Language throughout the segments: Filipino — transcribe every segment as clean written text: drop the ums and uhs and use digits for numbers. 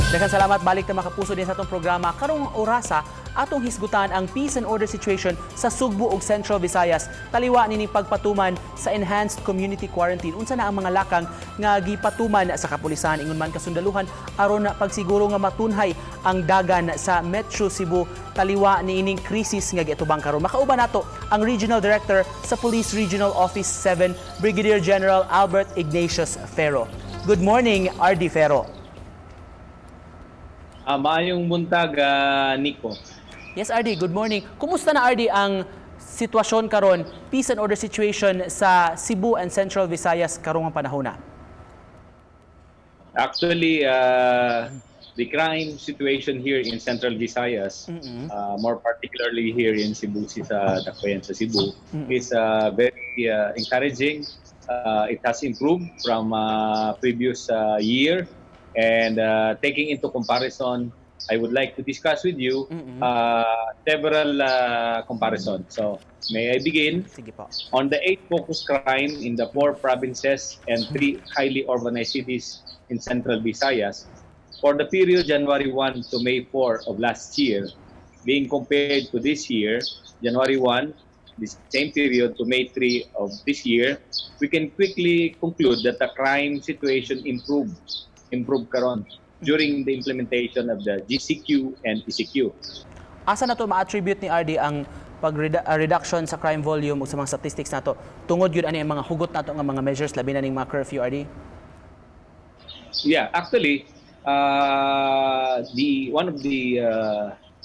Daghang salamat balik na makapuso din sa atong programa karong orasa atong hisgutan ang peace and order situation sa Sugbo ug Central Visayas taliwa nini pagpatuman sa enhanced community quarantine. Unsa na ang mga lakang nga gipatuman sa kapolisan ingon man kasundaluhan aron pagsiguro nga matunhay ang dagan sa Metro Cebu taliwa niining krisis nga giatubang karon. Makauban nato ang Regional Director sa Police Regional Office 7 Brigadier General Albert Ignatius Ferro. Good morning, RD Ferro. Maayong buntag, Nico. Yes, RD, good morning. Kumusta na, RD, ang sitwasyon karon, peace and order situation sa Cebu and Central Visayas karong panahon na? Actually, the crime situation here in Central Visayas, more particularly here in Cebu, sa Dakbayan sa Cebu, is very encouraging. It has improved from previous year. And taking into comparison, I would like to discuss with you several comparisons. So, may I begin? Sige po. On the 8 focus crime in the 4 provinces and 3 highly urbanized cities in Central Visayas, for the period January 1 to May 4 of last year, being compared to this year, January 1, this same period to May 3 of this year, we can quickly conclude that the crime situation improved karon during the implementation of the GCQ and ECQ. Asa na to ma-attribute ni RD ang pag-reduction sa crime volume o sa mga statistics nato tungod yun ani ang mga hugot nato nga mga measures labi na ning mga curfew, RD? Yeah, actually, one of the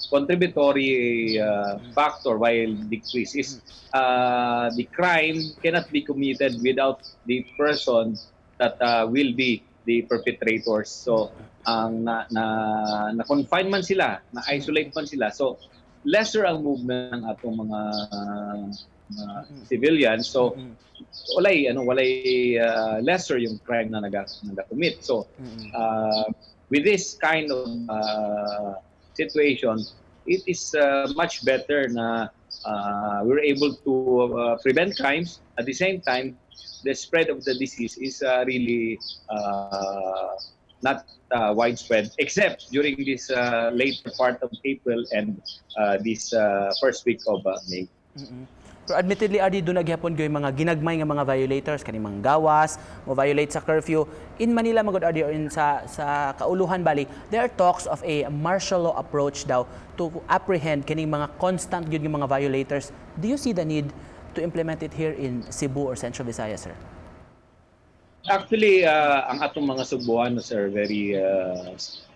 contributory factor while decrease is the crime cannot be committed without the person that will be the perpetrators. So, ang na-confine man sila, na-isolate man sila. So, lesser ang movement ng atong mga civilians. So, walay lesser yung crime na naga-commit. So, with this kind of situation, it is much better na we're able to prevent crimes. At the same time, the spread of the disease is really not widespread, except during this later part of April and this first week of May. Pero admittedly, RD, doon naghapon yung mga ginagmay nga mga violators, kaning mga gawas, mo violate sa curfew. In Manila, magod RD, or in sa Kauluhan, Bali, there are talks of a martial law approach daw to apprehend kaning mga constant yun yung mga violators. Do you see the need to implement it here in Cebu or Central Visayas, sir? Actually, ang atong mga Cebuano, sir, very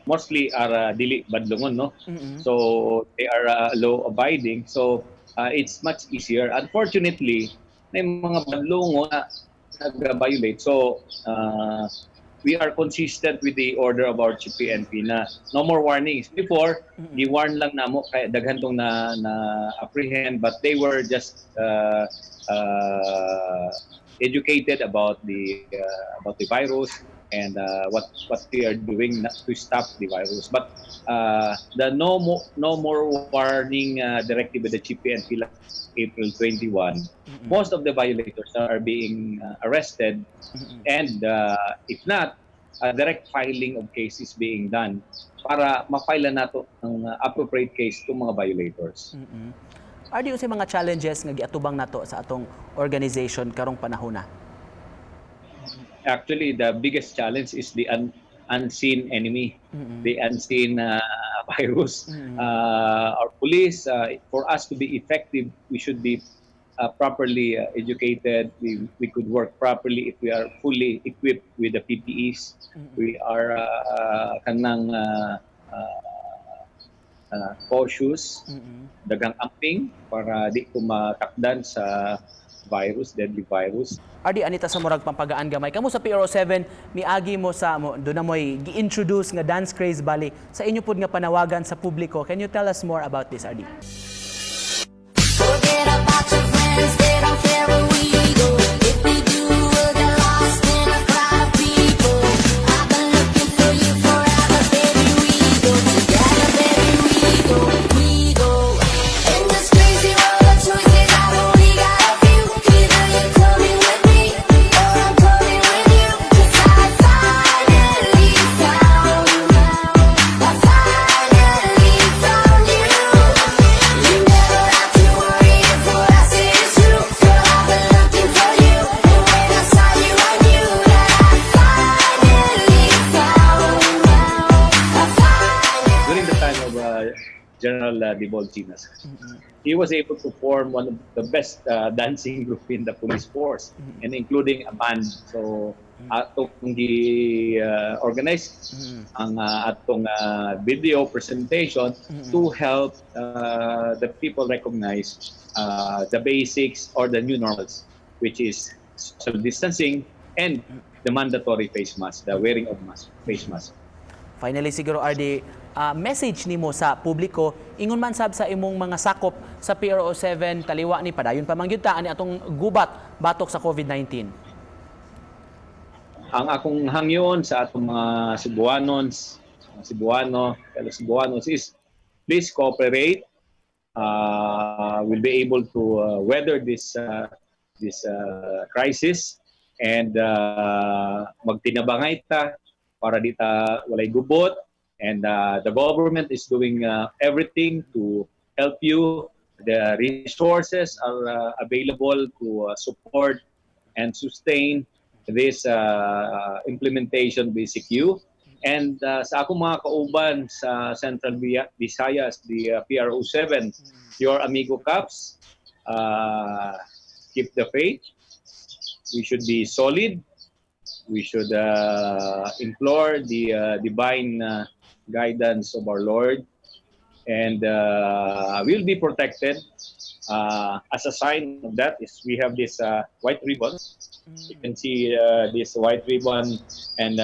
mostly are dili badlongon, no? So they are law-abiding. So it's much easier. Unfortunately, may mga badlongon na nag-violate. So we are consistent with the order of our Chief PNP na no more warnings. Before, i-warn lang namo kaya daghan tong na-apprehend, but they were just educated about the virus and what they are doing to stop the virus. But the no more warning directive with the Chief PNP April 21, most of the violators are being arrested, and if not, a direct filing of cases being done para ma-file nato ang appropriate case to mga violators. Are there mga challenges nga giatubang nato sa atong organization karong panahon na? Actually, the biggest challenge is the unseen enemy, the unseen virus. Our police, for us to be effective, we should be properly educated. We could work properly if we are fully equipped with the PPEs. We are kanang cautious, dagang amping para di ko matakdan sa virus, deadly virus. RD, anita sa murag pampagaan gamay. Kamu sa PRO7, miagi mo sa doon na mo'y gi-introduce nga dance craze bali sa inyo pud nga panawagan sa publiko. Can you tell us more about this, RD? Forget about your friends, they don't care where we go. If we do, we'll get lost in a crowd of people. I've been looking for you forever, baby, we go together, baby, we go. In this crazy world of choices, I've only got a few. Either you're coming with me, or I'm coming with you. 'Cause I finally found you now. General Dibolsinas. He was able to form one of the best dancing group in the police force, and including a band. So atong organize ang atong video presentation to help the people recognize the basics or the new normals, which is social distancing and the mandatory face mask, the wearing of face mask. Finally, siguro, RD, message nimo sa publiko, ingon man sab sa imong mga sakop sa PRO7, taliwa ni padayon pamangyud ta ani atong gubat batok sa COVID-19. Ang akong hangyon sa atong mga fellow Cebuanos is please cooperate. We'll be able to weather this crisis, and magtinabangay ta para di ta walay gubot, and the government is doing everything to help you. The resources are available to support and sustain this implementation of ECQ. And sa akong mga kauban sa Central Visayas, the PRO7, your amigo Caps, keep the faith. We should be solid. We should implore the divine guidance of our Lord, and we'll be protected. As a sign of that is we have this white ribbon. You can see this white ribbon, and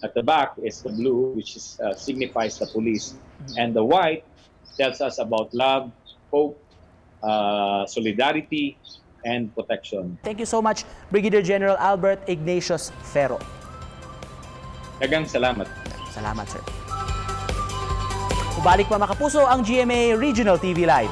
at the back is the blue, which is, signifies the police, and the white tells us about love, hope, solidarity, and protection. Thank you so much, Brigadier General Albert Ignatius Ferro. Daghang salamat. Salamat, sir. Ubalik pa mga kapuso ang GMA Regional TV Live.